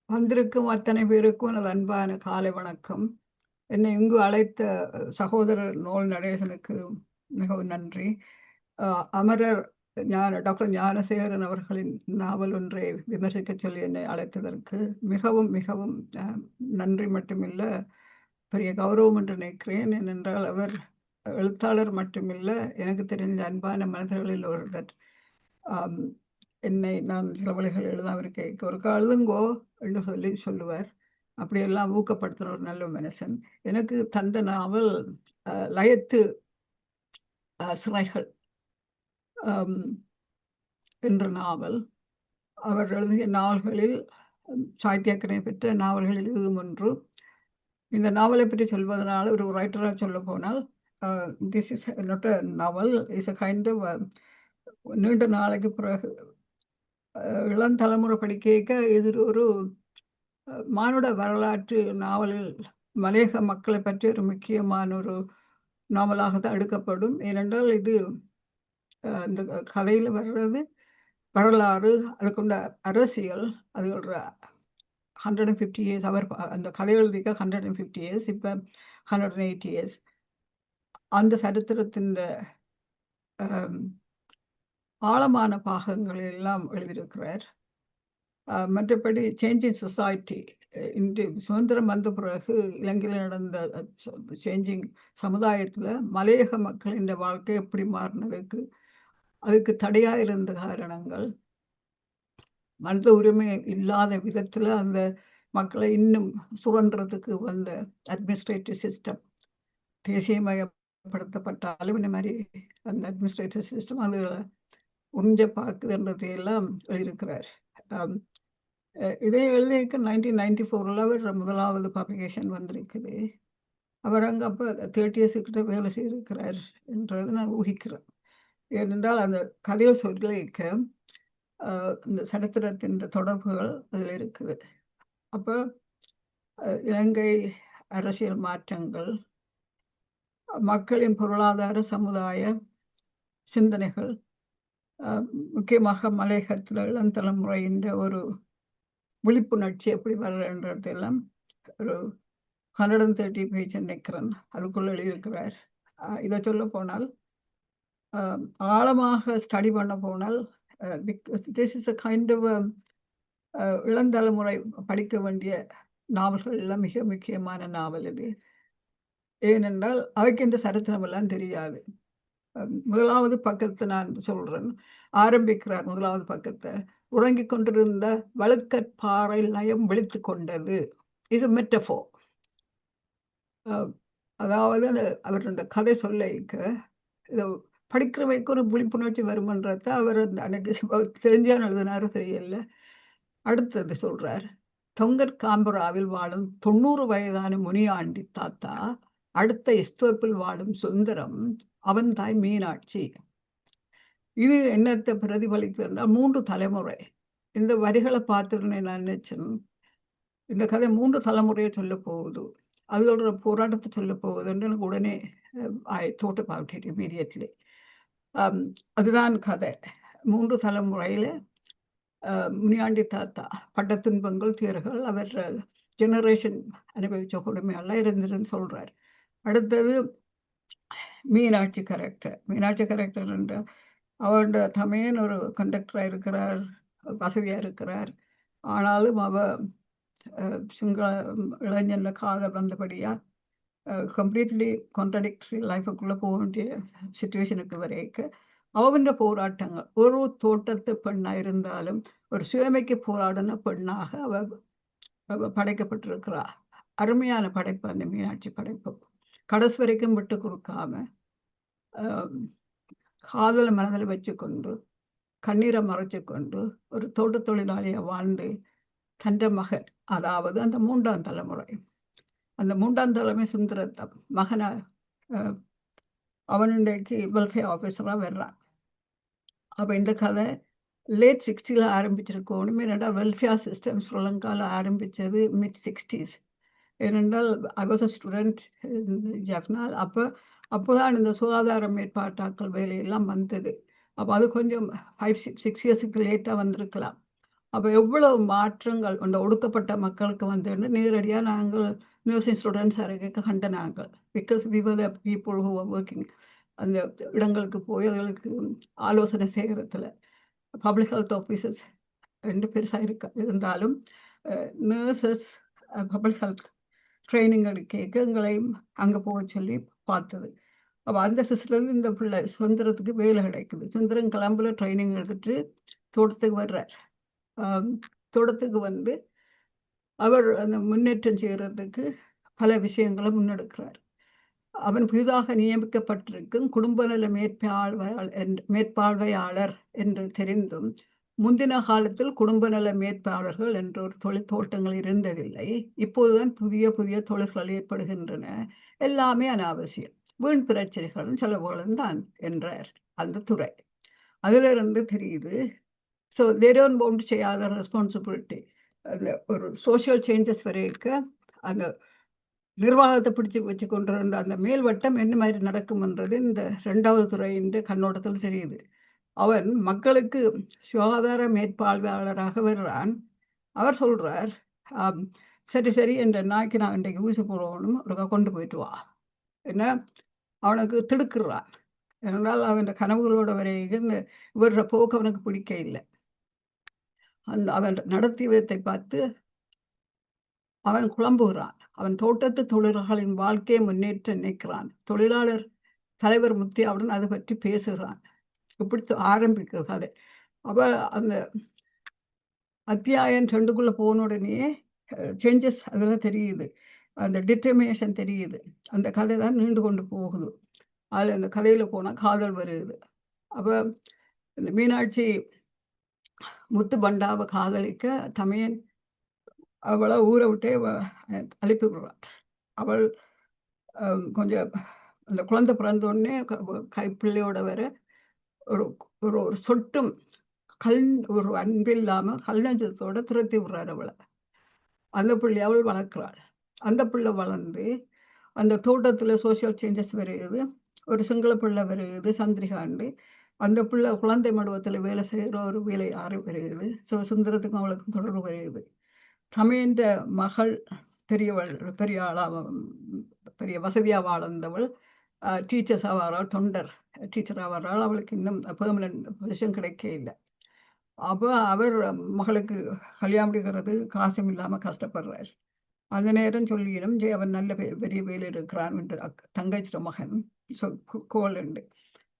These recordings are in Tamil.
வந்திருக்கும் அத்தனை பேருக்கும் எனது அன்பான காலை வணக்கம். என்னை இங்கு அழைத்த சகோதரர் நோல் நடேசனுக்கு மிகவும் நன்றி. அமரர் டாக்டர் ஞானசேகரன் அவர்களின் நாவல் ஒன்றை விமர்சிக்க சொல்லி என்னை அழைத்ததற்கு மிகவும் மிகவும் நன்றி மட்டுமில்ல, பெரிய கௌரவம் என்று நினைக்கிறேன். ஏனென்றால் அவர் எழுத்தாளர் மட்டுமில்ல, எனக்கு தெரிந்த அன்பான மனிதர்களில் ஒருவர். என்னை நான் சில வழிகள் எழுதாம இருக்க ஒரு எழுதுங்கோ என்று சொல்லுவார். அப்படியெல்லாம் ஊக்கப்படுத்துகிற ஒரு நல்ல மனுஷன். எனக்கு தந்த நாவல் லயத்து சிறைகள் என்ற நாவல். அவர் எழுதிய நாவல்களில் சாகித்ய அகாடமி பெற்ற நாவல்களில் இதுவும் ஒன்று. இந்த நாவலை பற்றி சொல்வதனால் ஒரு ரைட்டராக சொல்ல போனால், this is not a novel, is a kind of நீண்ட நாளைக்கு பிறகு இளம் தலைமுறை படிக்க இது ஒரு மானுட வரலாற்று நாவலில் மலையக மக்களை பற்றி ஒரு முக்கியமான ஒரு நாவலாகத்தான் எடுக்கப்படும். ஏனென்றால் இது இந்த கதையில் வர்றது வரலாறு, அதுக்குண்ட அரசியல், அது ஒரு 150 years. அவர் அந்த கதை எழுதிக்க 150 years, இப்போ 180 years. அந்த சரித்திரத்தின் ஆழமான பாகங்களை எல்லாம் எழுதியிருக்கிறார். மற்றபடி சேஞ்சிங் சொசைட்டி, இன்று சுதந்திரம் வந்த பிறகு இலங்கையில் நடந்த சேஞ்சிங் சமுதாயத்தில் மலையக மக்களின் வாழ்க்கை எப்படி மாறினதுக்கு அதுக்கு தடையாக இருந்த காரணங்கள், மனித உரிமை இல்லாத விதத்தில் அந்த மக்களை இன்னும் சுரண்டுறதுக்கு வந்த அட்மினிஸ்ட்ரேட்டிவ் சிஸ்டம், தேசியமயப்படுத்தப்பட்டாலும் இந்த மாதிரி அந்த அட்மினிஸ்ட்ரேட்டிவ் சிஸ்டம் அது உறிஞ்ச பார்க்குதுன்றதையெல்லாம் எழுதியிருக்கிறார். இதை எழுதியிருக்க 1994 அவர் முதலாவது பப்ளிகேஷன் வந்திருக்குது. அவர் அங்கே அப்போ 30 years கிட்ட வேலை செய்திருக்கிறார் என்றது நான் ஊகிக்கிறேன். ஏனென்றால் அந்த கதையை சொல்லிக்க இந்த சரித்திரத்தின் தொடர்புகள் அதில் இருக்குது. அப்போ இலங்கை அரசியல் மாற்றங்கள், மக்களின் பொருளாதார சமுதாய சிந்தனைகள், முக்கியமாக மலையகத்தில் இளம் தலைமுறையின் ஒரு விழிப்புணர்ச்சி எப்படி வர்றன்றதெல்லாம் ஒரு 130 பேஜ் நினைக்கிறேன் அதுக்குள்ள எழுதியிருக்கிறார். இதை சொல்ல போனால், ஆழமாக ஸ்டடி பண்ண போனால், this is a kind of இளந்தலைமுறை படிக்க வேண்டிய நாவல்கள் எல்லாம் மிக முக்கியமான நாவல் இது. ஏனென்றால் அவைக்கு இந்த சரித்திரம் எல்லாம் தெரியாது. முதலாவது பக்கத்தை நான் சொல்றேன். ஆரம்பிக்கிறார் முதலாவது பக்கத்தை, உறங்கிக் கொண்டிருந்த வழுக்கற்பாறை லயம் விழித்து கொண்டது. இது மெட்டஃபோர். அதாவது அவர் அந்த கதை சொல்ல இதை படிக்கிறவைக்கு ஒரு விழிப்புணர்ச்சி வருமன்றத அவர் அன்னைக்கு தெரிஞ்சான் எழுதினாரு, தெரியல. அடுத்தது சொல்றார், தொங்கற் காம்பராவில் வாழும் 90 வயதான முனியாண்டி தாத்தா அடுத்த இஸ்தோப்பில் வாழும் சுந்தரம், அவன் தாய் மீனாட்சி. இது என்னத்தை பிரதிபலிக்குதுன்னா 3 தலைமுறை. இந்த வரிகளை பார்த்துருந்தேன் நான் நினைச்சேன், இந்த கதை 3 தலைமுறையை சொல்ல போகுது, அதோட போராட்டத்தை சொல்ல போகுதுன்னு எனக்கு உடனே I thought about it immediately. அதுதான் கதை. 3 தலைமுறையில முனியாண்டி தாத்தா பட்ட துன்பங்கள், துயர்கள், அவர் ஜெனரேஷன் அனுபவிச்ச கொடுமையெல்லாம் இருந்துருன்னு சொல்றார். அடுத்தது மீனாட்சி கேரக்டர் என்ற அவரோட தமையன் ஒரு கண்டக்டராக இருக்கிறார், வசதியாக இருக்கிறார். ஆனாலும் அவ சிங்கள இளைஞன காதல் வந்தபடியா கம்ப்ளீட்லி கான்ட்ரடிக்டரி லைஃபுக்குள்ளே போக வேண்டிய சிச்சுவேஷனுக்கு வரைக்கும் அவன் போராட்டங்கள். ஒரு தோட்டத்து பெண்ணாக இருந்தாலும் ஒரு சுயமைக்கு போராடின பெண்ணாக அவ படைக்கப்பட்டிருக்கிறார். அருமையான படைப்பு அந்த மீனாட்சி படைப்பு. கடைசி வரைக்கும் விட்டு கொடுக்காம காதலை மனதில் வச்சு கொண்டு கண்ணீரை மறைச்சு கொண்டு ஒரு தோட்ட தொழிலாளியை வாழ்ந்து தன்ற மகன், அதாவது அந்த 3ஆம் தலைமுறை, அந்த 3ஆம் தலைமை சுந்தரத்தம் மகனை அவன் இன்றைக்கு வெல்ஃபேர் ஆஃபீஸராக வர்றான். அப்போ இந்த கதை லேட் 60s ஆரம்பிச்சிருக்கணும். ஏனென்றால் வெல்ஃபேர் சிஸ்டம் ஸ்ரீலங்காவில் ஆரம்பித்தது mid-60s. ஏனென்றால் ஐ வாஸ் அ ஸ்டூடெண்ட் ஜெஃப்னால். அப்போதான் இந்த சுகாதார மேற்பாட்டாக்கள் வேலையெல்லாம் வந்தது. அப்போ அது கொஞ்சம் 5-6 years லேட்டாக வந்திருக்கலாம். அப்ப எவ்வளவு மாற்றங்கள் அந்த ஒடுக்கப்பட்ட மக்களுக்கு வந்துன்னு நேரடியா நாங்கள் நர்சிங் ஸ்டூடெண்ட்ஸ் அறைக்கு கண்ட நாங்கள். Because we were the people who are working. அந்த இடங்களுக்கு போய் அதுகளுக்கு ஆலோசனை செய்யறதுல பப்ளிக் ஹெல்த் ஆஃபீஸர்ஸ் 2 பெருசா இருந்தாலும் நர்சஸ் பப்ளிக் ஹெல்த் ட்ரைனிங் எடுக்க எங்களையும் அங்க போக சொல்லி பார்த்தது. அப்ப அந்த சிஸ்டர்ல இந்த பிள்ளை சுதந்திரத்துக்கு வேலை கிடைக்குது. சுதந்திரம் கிளம்புல ட்ரைனிங் எடுத்துட்டு தோட்டத்துக்கு வர்றார். தோட்டத்துக்கு வந்து அவர் அந்த முன்னேற்றம் செய்யறதுக்கு பல விஷயங்களை முன்னெடுக்கிறார். அவன் புதிதாக நியமிக்கப்பட்டிருக்கும் குடும்ப நல மேற்பார்வையாளர் என்று தெரிந்தும் முந்தின காலத்தில் குடும்ப நல மேற்பாளர்கள் என்ற ஒரு தொழில் தோட்டங்கள் இருந்ததில்லை. இப்போதுதான் புதிய புதிய தொழில்கள் ஏற்படுகின்றன. எல்லாமே அனாவசியம், வீண் பிரச்சனைகளும் செலவுகளும் தான் என்றார் அந்த துறை. அதுல இருந்து தெரியுது. So they don't want to take other responsibility. அந்த ஒரு சோஷியல் சேஞ்சஸ் வரைக்கும் அந்த நிர்வாகத்தை பிடிச்சு வச்சு கொண்டிருந்த அந்த மேல்வட்டம் என்ன மாதிரி நடக்கும்ன்றது இந்த 2வது துறையின் கண்ணோட்டத்தில் தெரியுது. அவன் மக்களுக்கு சுகாதார மேற்பார்வையாளராக வர்றான். அவர் சொல்றார், சரி சரி என்ற நாய்க்கு நான் இன்றைக்கு ஊசி போடணும், ஒருக்கா கொண்டு போயிட்டு வா. என்ன அவனுக்கு திடுக்குறான். ஏனென்றால் அவன் கனவுகளோட வரைக்கும் இவர போக்கு அவனுக்கு பிடிக்க இல்லை. அவன் நடத்தி விதத்தை பார்த்து அவன் குழம்புகிறான். அவன் தோட்டத்து தொழிலாளர்களின் வாழ்க்கையை முன்னேற்ற நினைக்கிறான். தொழிலாளர் தலைவர் முத்தியாவுடன் அது பற்றி பேசுகிறான். இப்படி ஆரம்பிக்கிறது கதை. அப்ப அந்த அத்தியாயம் 2க்குள்ள போன உடனே சேஞ்சஸ் அதெல்லாம் தெரியுது. அந்த டிட்டர்மினேஷன் தெரியுது. அந்த கதை தான் நீண்டு கொண்டு போகுது. அதுல அந்த கதையில போனா காதல் வருது. அப்ப இந்த மீனாட்சி முத்து பண்டாவை காதலிக்க தமையன் அவளை ஊரை விட்டே அனுப்பி விடுறான். அவள் கொஞ்சம் அந்த குழந்தை பிறந்தோடனே கைப்பிள்ளையோட வர ஒரு ஒரு சொட்டும் ஒரு அன்பில்லாம கல்நஞ்சத்தோட துரத்தி விடுறாரு அவளை. அந்த பிள்ளை அவள் வளர்க்கிறாள். அந்த பிள்ளை வளர்ந்து அந்த தோட்டத்துல சோசியல் சேஞ்சஸ் வருது. ஒரு சிங்கள பிள்ளை வருது, சந்திரிகாண்டு. அந்த பிள்ளை குழந்தை மடுவத்தில் வேலை செய்கிற ஒரு வேலை வருகிறது. ஸோ சுந்தரத்துக்கும் அவளுக்கும் தொடர்பு வருகிறது. தமையன்ற மகள் பெரியவள், பெரிய ஆளா, பெரிய வசதியாக வாழ்ந்தவள் டீச்சர்ஸாக வராள், தொண்டர் டீச்சராக வர்றாள். அவளுக்கு இன்னும் பெர்மனன்ட் பொசிஷன் கிடைக்க இல்லை. அப்போ அவர் மகளுக்கு கல்யாணம் முடிக்கிறது காசும் இல்லாமல் கஷ்டப்படுறார். அந்த நேரம் சொல்லிடும் அவன் நல்ல பெரிய வேலையில் இருக்கிறான் என்று தங்கச்சிட்ட மகன் கோல் உண்டு.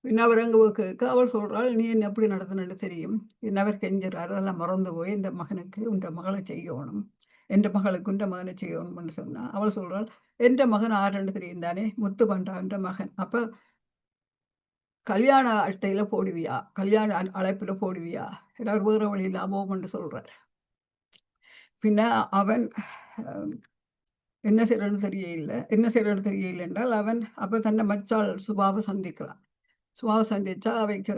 பின்ன அவர் அங்கே கேட்க அவள் சொல்றாள், நீ என்ன எப்படி நடத்தினு தெரியும், அவர் கெஞ்சுறாரு, அதெல்லாம் மறந்து போய் இந்த மகனுக்கு உன்ற மகளை செய்யணும், என்ற மகளுக்கு உன்ற மகனை செய்யணும்னு சொன்னா அவள் சொல்றாள், என்ற மகன் ஆறுன்னு தெரியும் தானே, முத்து பண்டான்ற மகன். அப்ப கல்யாண அட்டையில போடுவியா, கல்யாண அழைப்புல போடுவியா, எல்லாரும் வேற வழி இல்லாமோன்னு சொல்றார். பின்ன அவன் என்ன செய்யறன்னு தெரியல என்றால் அவன் அப்ப தன்னை மச்சாள் சுபாவை சந்திக்கிறான். சுபாவை சந்திச்சா அவைக்கு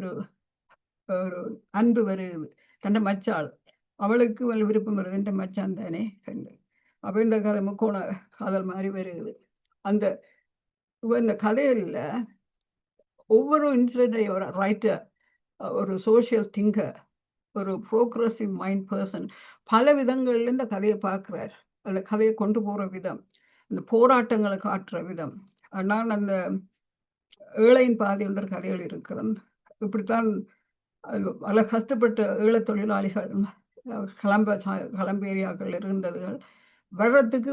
ஒரு அன்பு வருது. தன்னை மச்சாள், அவளுக்கு விருப்பம் வருது, என்ற மச்சான் தானே கண்டு. அப்ப இந்த கதை முக்கோண காதல் மாதிரி வருது. அந்த இந்த கதையில ஒவ்வொரு இன்சிடென்டையும் ஒரு ரைட்டர், ஒரு சோசியல் திங்கர், ஒரு ப்ரோக்ரஸிவ் மைண்ட் பர்சன் பல விதங்கள்ல இந்த கதையை பார்க்கிறார். அந்த கதையை கொண்டு போற விதம், அந்த போராட்டங்களை காட்டுற விதம். நான் அந்த ஏழையின் பாதி என்ற கதைகள் இருக்கிறேன். இப்படித்தான் பல கஷ்டப்பட்ட ஈழத் தொழிலாளிகள் கலம்பேரியாக்கள் இருந்ததுகள் வர்றதுக்கு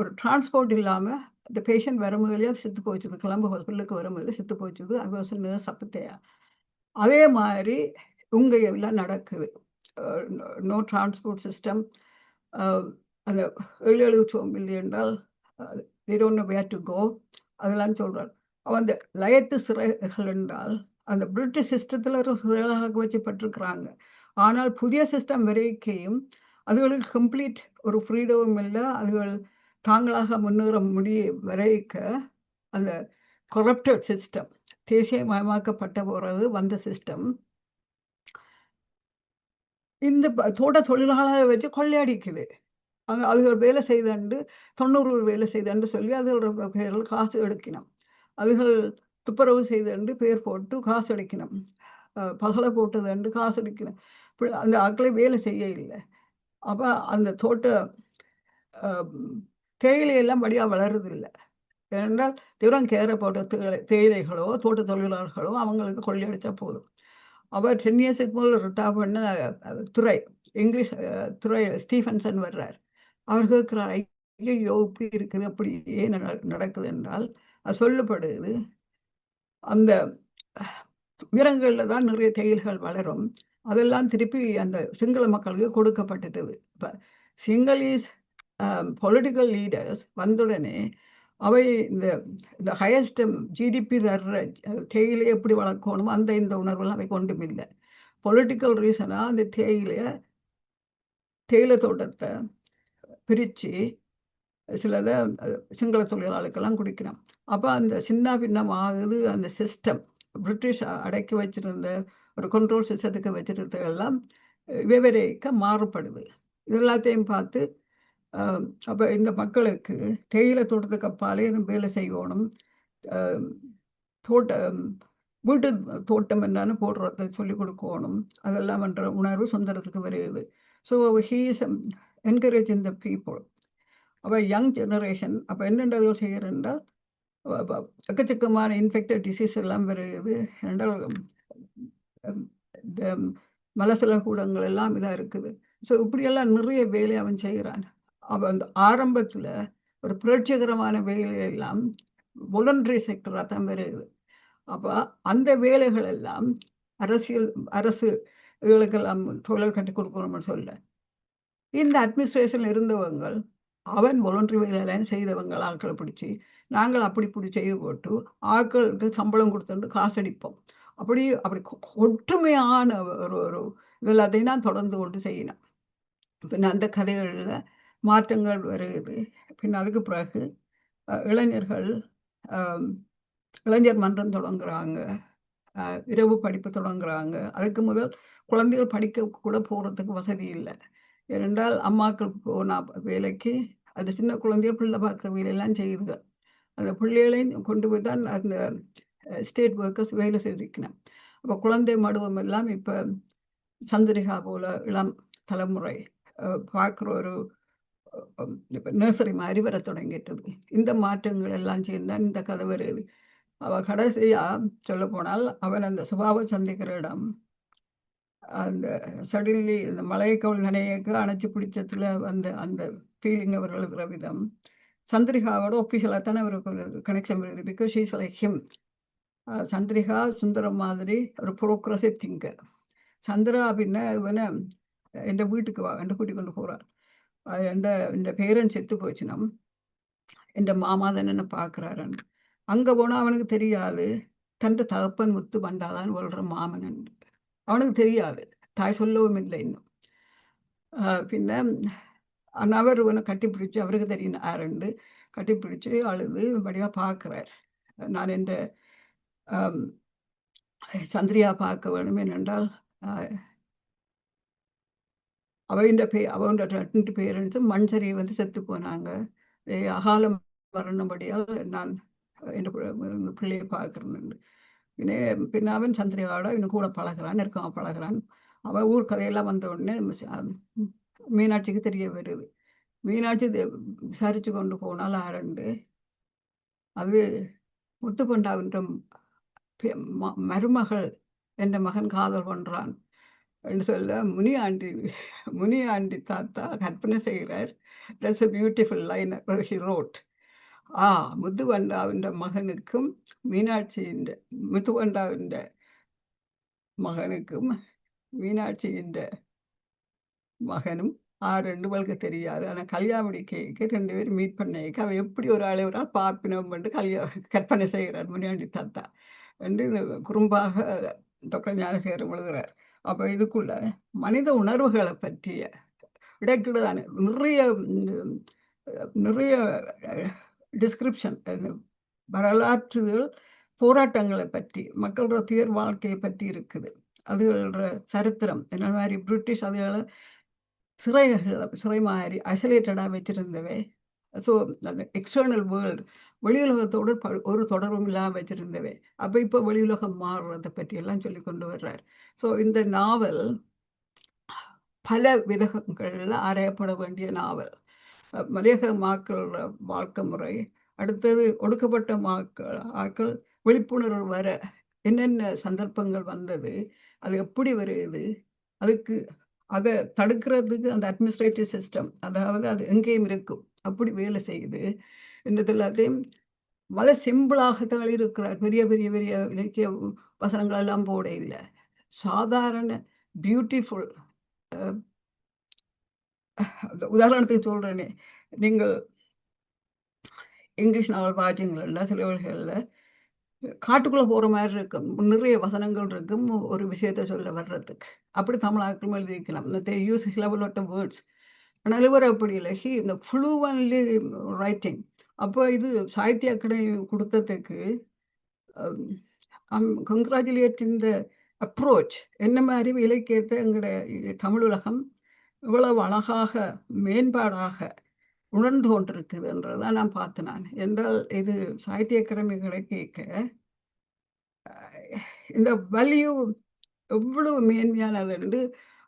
ஒரு டிரான்ஸ்போர்ட் இல்லாம இந்த பேஷண்ட் வர முதலே செத்து போச்சுது, கிளம்பு ஹாஸ்பிட்டலுக்கு வர முதல்ல செத்து போச்சுது. அது வாஸ் நர்ஸ் அப்பத்தையா. அதே மாதிரி உங்க எல்லாம் நடக்குது. No transport system. அந்த 7 மில்லியன் என்றால் they don't know where to go. அதெல்லாம் சொல்றார். அந்த லயத்து சிறைகள் என்றால் அந்த பிரிட்டிஷ் சிஸ்டத்துல ஒரு சிறைகளாக வச்சுப்பட்டிருக்கிறாங்க. ஆனால் புதிய சிஸ்டம் வரைக்கும் அதுகளுக்கு கம்ப்ளீட் ஒரு ஃப்ரீடமும் இல்லை. அதுகள் தாங்களாக முன்னேற முடிய வரைக்க அந்த கரப்டட் சிஸ்டம், தேசியமயமாக்கப்பட்ட பிறகு வந்த சிஸ்டம் இந்த தோட்ட தொழிலாளர்களை வச்சு கொள்ளையடிக்குது. அதுகள் வேலை செய்தண்டு 90 வேலை செய்தண்டு சொல்லி அதுகளோட பேரில் காசு எடுக்கணும். அதுகள் துப்புரவு செய்தண்டு பேர் போட்டு காசு அடிக்கணும். பகலை போட்டதுண்டு காசு அடிக்கணும். அந்த ஆட்களை வேலை செய்ய இல்லை. அப்ப அந்த தோட்ட தேயிலையெல்லாம் வழியா வளருதில்லை. ஏனென்றால் தினம் கேர போட்ட தேயிலைகளோ தோட்ட தொழிலாளர்களோ அவங்களுக்கு கொள்ளையடிச்சா போதும். அவர் 10 இயர்ஸுக்கு முதல்ல ரிட்டையர் பண்ண துறை இங்கிலீஷ் துறை ஸ்டீஃபன்சன் வர்றார். அவர் கேட்கிறார், ஐயோ இப்படி இருக்குது, அப்படி ஏன் நடக்குது என்றால் அது சொல்லப்படுது, அந்த உயரங்கள்ல தான் நிறைய தேயில்கள் வளரும். அதெல்லாம் திருப்பி அந்த சிங்கள மக்களுக்கு கொடுக்கப்பட்டுட்டது. இப்போ சிங்களீஸ் பொலிட்டிக்கல் லீடர்ஸ் வந்துடனே அவை இந்த ஹையஸ்ட் ஜிடிபி தர்ற தேயிலை எப்படி வளர்க்கணும் அந்த இந்த உணர்வுலாம் அவை கொண்டும் இல்லை. பொலிட்டிக்கல் ரீசனாக அந்த தேயிலை தோட்டத்தை பிரித்து சிலதை சிங்கள தொழிலாளருக்கெல்லாம் குடிக்கணும். அப்போ அந்த சின்ன பின்னம் ஆகுது. அந்த சிஸ்டம் பிரிட்டிஷ் அடக்கி வச்சிருந்த ஒரு கண்ட்ரோல் சிஸ்டத்துக்கு வச்சிருந்ததெல்லாம் விவரிக்க மாறுபடுது. இது எல்லாத்தையும் பார்த்து அப்போ இந்த மக்களுக்கு தேயிலை தோட்டத்துக்கு அப்பாலே வேலை செய்யணும், வீட்டு தோட்டம் என்னன்னு போடுறத சொல்லிக் கொடுக்கணும், அதெல்லாம் என்ற உணர்வு சுந்தரத்துக்கு வருது. So he is encouraging the people. அப்போ யங் ஜெனரேஷன் அப்போ என்னென்ன செய்கிறேன்னா எக்கச்சக்கமான இன்ஃபெக்டட் டிசீஸ் எல்லாம் வருது. என்றால் இந்த மலசல கூடங்கள் எல்லாம் இதாக இருக்குது. ஸோ இப்படியெல்லாம் நிறைய வேலை அவன் செய்கிறான். அவன் அந்த ஆரம்பத்தில் ஒரு புரட்சிகரமான வேலையெல்லாம் வாலண்டரி செக்டராக தான் வருது. அப்போ அந்த வேலைகள் எல்லாம் அரசு இதுகளுக்கெல்லாம் தொழில் கட்டி கொடுக்கணும்னு சொல்ல இந்த அட்மினிஸ்ட்ரேஷன்ல இருந்தவங்க அவன் வாலண்டரி வேலையெல்லாம் செய்தவங்க ஆட்களை பிடிச்சி நாங்கள் அப்படி செய்து போட்டு ஆட்களுக்கு சம்பளம் கொடுத்துட்டு காசடிப்போம். அப்படி ஒற்றுமையான ஒரு எல்லாத்தையும் தான் தொடர்ந்து கொண்டு செய்யணும். பின்ன அந்த கதைகளில் மாற்றங்கள் வருது. பின் அதுக்கு பிறகு இளைஞர் மன்றம் தொடங்குறாங்க, இரவு படிப்பு தொடங்குறாங்க. அதுக்கு முதல் குழந்தைகள் படிக்க கூட போகிறதுக்கு வசதி இல்லை. ஏனென்றால் அம்மாக்கள் போனா வேலைக்கு அந்த சின்ன குழந்தைகள் பிள்ளை பார்க்குற வேலையெல்லாம் செய்யுதுங்க. அந்த பிள்ளைகளையும் கொண்டு போய் தான் அந்த ஸ்டேட் ஒர்க்கர்ஸ் வேலை செய்திருக்கணும். அப்போ குழந்தை மடுவம் எல்லாம் இப்போ சந்திரிகா போல இளம் தலைமுறை பார்க்குற ஒரு நர்சரி மாதிரி வர தொடங்கிட்டது. இந்த மாற்றங்கள் எல்லாம் சேர்ந்தான் இந்த கதை வருது. அவள் கடைசியா சொல்ல போனால் அவன் அந்த சுபாவை சந்திக்கிற இடம் அந்த சடன்லி இந்த மலையக்கவல் நினைவுக்கு அணைச்சி பிடிச்சதுல வந்த அந்த ஃபீலிங் அவர் எழுதுகிற விதம் சந்திரிகாவோட ஒஃபிஷியலாக தானே அவருக்கு கனெக்ஷன் வருது. Because she's like him. Chandrika Sundaram மாதிரி ஒரு ப்ரோக்ரஸிவ் திங்கர். சந்திரா பின்ன இவனை என் வீட்டுக்கு வா என் கூட்டி கொண்டு போகிறார். என் பேரன் செத்து போச்சுன்னா என் மாமா தானே என்ன பார்க்குறாருன்னு அங்கே போனால் அவனுக்கு தெரியாது தன் தகப்பன் முத்து பண்டாதான் வளர்ற மாமன். அவனுக்கு தெரியாது, தாய் சொல்லவும் இல்லை இன்னும். பின்ன அவர் இவனை கட்டிப்பிடிச்சு அவருக்கு தெரியும் ஆரண்டு கட்டிப்பிடிச்சு அழுது வடிவாக பார்க்குறார். நான் என் சந்திரியா பார்க்க வேணும். ஏனென்றால் அவன் 2 பேரண்ட்ஸும் மண்சரியை வந்து செத்து போனாங்க. அகாலம் மரணபடியால் நான் என் பிள்ளையை பார்க்குறேன். பின்ன அவன் சந்திரிகாவோட இன்னும் கூட பழகிறான், நெருக்கமாக பழகிறான். அவன் ஊர் கதையெல்லாம் வந்த உடனே மீனாட்சிக்கு தெரிய வருது. மீனாட்சி விசாரித்து கொண்டு போனால் ஆரண்டு அது முத்துப்பண்டாவின்ற மருமகள் என் மகன் காதல் பண்ணுறான் என்று சொல்ல முனியாண்டி தாத்தா கற்பனை செய்கிறார். That's a beautiful line he wrote. முத்துவண்டாவின் மகனுக்கும் மீனாட்சியின் முத்துவண்டாவின் மகனுக்கும் மீனாட்சியின் மகனும் 2 பேருக்கு தெரியாது. ஆனால் கல்யாணி கேக்கு 2 பேரும் மீட் பண்ணிக்க அவன் எப்படி ஒரு ஆள் பார்ப்பினம் பண்ணி கற்பனை செய்கிறார் முனியாண்டி தாத்தா என்று குறும்பாக டாக்டர் ஞானசேகரம் எழுதுகிறார். அப்போ இதுக்குள்ள மனித உணர்வுகளை பற்றிய இடைக்கிடதான நிறைய டிஸ்கிரிப்ஷன், வரலாற்றுகள், போராட்டங்களை பற்றி, மக்களோட துயர் வாழ்க்கையை பற்றி இருக்குது. அதுகளோட சரித்திரம் என்ன மாதிரி பிரிட்டிஷ் அதுகளை சிறை மாதிரி ஐசோலேட்டடாக வச்சிருந்தவை. ஸோ அந்த எக்ஸ்டர்னல் வேர்ல்டு வெளியுலகத்தோடு ஒரு தொடர்பும் இல்லாமல் வச்சிருந்தவை. அப்போ இப்போ வெளியுலகம் மாறுறதை பற்றி எல்லாம் சொல்லி கொண்டு வர்றார். ஸோ இந்த நாவல் பல விதங்கள்ல ஆராயப்பட வேண்டிய நாவல். மலையக மக்களோட வாழ்க்கை முறை, அடுத்தது ஒடுக்கப்பட்ட ஆக்கள் விழிப்புணர்வு வர என்னென்ன சந்தர்ப்பங்கள் வந்தது, அது எப்படி வருது, அதுக்கு அத தடுக்கிறதுக்கு அந்த அட்மினிஸ்ட்ரேட்டிவ் சிஸ்டம், அதாவது அது எங்கேயும் இருக்கும். அப்படி வேலை செய்யுது. என்னது எல்லாத்தையும் சிம்பிளாகத்தான் இருக்கிறார். பெரிய பெரிய பெரிய இலக்கிய வசனங்கள் எல்லாம் போட இல்ல. சாதாரண பியூட்டிஃபுல் உதாரணத்துக்கு சொல்றேனே, நீங்கள் இங்கிலீஷ் நாவல் பார்த்தீங்கன்னா, சில வழிகள்ல காட்டுக்குள்ள போற மாரி இருக்கும். நிறைய வசனங்கள் இருக்கும், ஒரு விஷயத்த சொல்ல வர்றதுக்கு. அப்படி தமிழாக்கம் எழுதியிருக்கலாம். They use hell a lot of words. ஆனா இவர் அப்படி இல்ல. இந்த ஃப்ளூவன்ட்லி ரைட்டிங். அப்போ இது சாகித்ய அகாடமி குடுத்ததுக்கு கங்ராச்சுலேட்டிங் த அப்ரோச். என்ன மாரி இலக்கியத்த எங்கட தமிழ் உலகம் இவ்வளவு அழகாக, மேம்பாடாக உணர்ந்து கொண்டிருக்குதுன்றத நான் பார்த்தேன் நான். என்றால் இது சாகித்ய அகாடமி கிடைக்க இந்த வேல்யூ எவ்வளவு மேன்மையானது என்று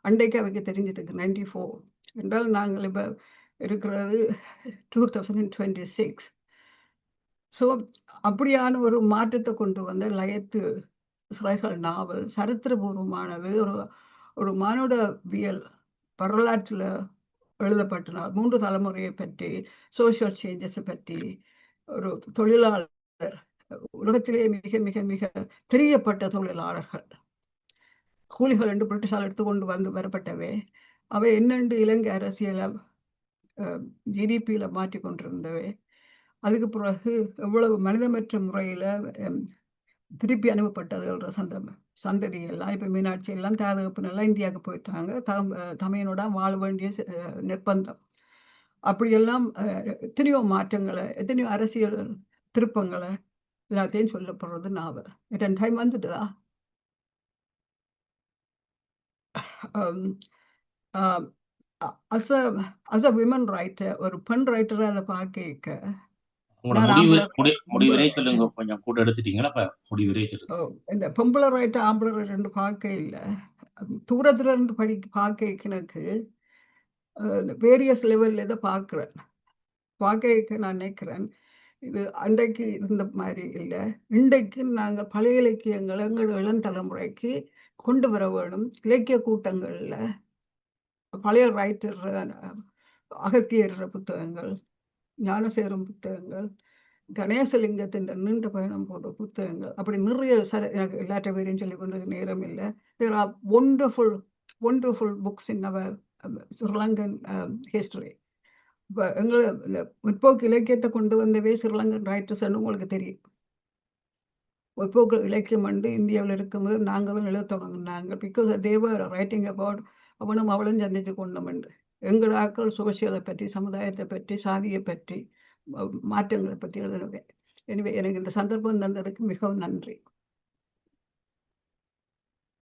அன்றைக்கு அவைக்கு தெரிஞ்சிருக்கு. 94 என்றால் நாங்கள் இப்ப இருக்கிறது 2026. ஸோ அப்படியான ஒரு மாற்றத்தை கொண்டு வந்த லயத்து சிறைகள் நாவல் சரித்திரபூர்வமானது. ஒரு ஒரு மானுடவியல் வரலாற்றில் எழுதப்பட்ட நாள். 3 தலைமுறையை பற்றி, சோசியல் சேஞ்சஸை பற்றி, ஒரு தொழிலாளர், உலகத்திலே மிக மிக மிக தெரியப்பட்ட தொழிலாளர்கள், கூலிகள் என்று பிரிட்டிஷால் எடுத்துக்கொண்டு வரப்பட்டவை. அவை என்னென்று இலங்கை அரசியலை ஜிடிபியில மாற்றி கொண்டிருந்தவை. அதுக்கு பிறகு எவ்வளவு மனிதமற்ற முறையில திருப்பி அனுப்பப்பட்டதுன்ற சந்ததி எல்லாம் இப்ப மீனாட்சி எல்லாம் தாதகப்பன் எல்லாம் இந்தியாவுக்கு போயிட்டாங்க. தமையனோட வாழ வேண்டிய நிர்பந்தம். அப்படியெல்லாம் எத்தனையோ மாற்றங்களை, எத்தனையோ அரசியல் திருப்பங்களை எல்லாத்தையும் சொல்லப்படுறது நாவல். என் டைம் வந்துட்டுதா? அஸ் அ விமன் ரைட்டர், ஒரு பெண் ரைட்டரை அதை பார்க்க முடிவுரை சொல்லுங்க. கொஞ்சம் கூட எடுத்துட்டீங்களா? முடிவுரை சொல்லுங்க. இந்த பொம்பளை ரைட்டர் ஆம்பளை ரைட்டர் பார்க்க இல்ல, தூரத்துல இருந்து பார்க்க எனக்கு வேரியஸ் லெவல்ல இதை பார்க்கிறேன். பார்க்க நான் நினைக்கிறேன் இது அன்றைக்கு இருந்த மாதிரி இல்லை. இன்றைக்கு நாங்கள் பழைய இலக்கியங்களை எங்கள் இளம் தலைமுறைக்கு கொண்டு வர வேணும். இலக்கிய கூட்டங்கள்ல பழைய ரைட்டர் அகத்தியர் புத்தகங்கள், ஞானசேகரம் புத்தகங்கள், கணேசலிங்கத்தின் நீண்ட பயணம் போன்ற புத்தகங்கள், அப்படி நிறைய எனக்கு எல்லாற்ற பேரையும் சொல்லிக் கொண்டு நேரம் இல்லை. There are wonderful books in our Sri Lankan history. இப்போ எங்களை முற்போக்கு இலக்கியத்தை கொண்டு வந்தவே ஸ்ரீலங்கன் ரைட்டர்ஸ் உங்களுக்கு தெரியும். முற்போக்கு இலக்கியம் வந்து இந்தியாவில் இருக்கும்போது நாங்களும் எழுத தொடங்கினாங்க. பிகாஸ் தேவர் ரைட்டிங் அபவுட் அவனும் அவளும் சந்தித்து கொண்டோம் என்று. எங்கள் ஆக்கள் சோசியலை பற்றி, சமுதாயத்தை பற்றி, சாதியை பற்றி, மாற்றங்களை பற்றி எழுதுனவே. எனவே எனக்கு இந்த சந்தர்ப்பம் தந்ததுக்கு மிகவும் நன்றி.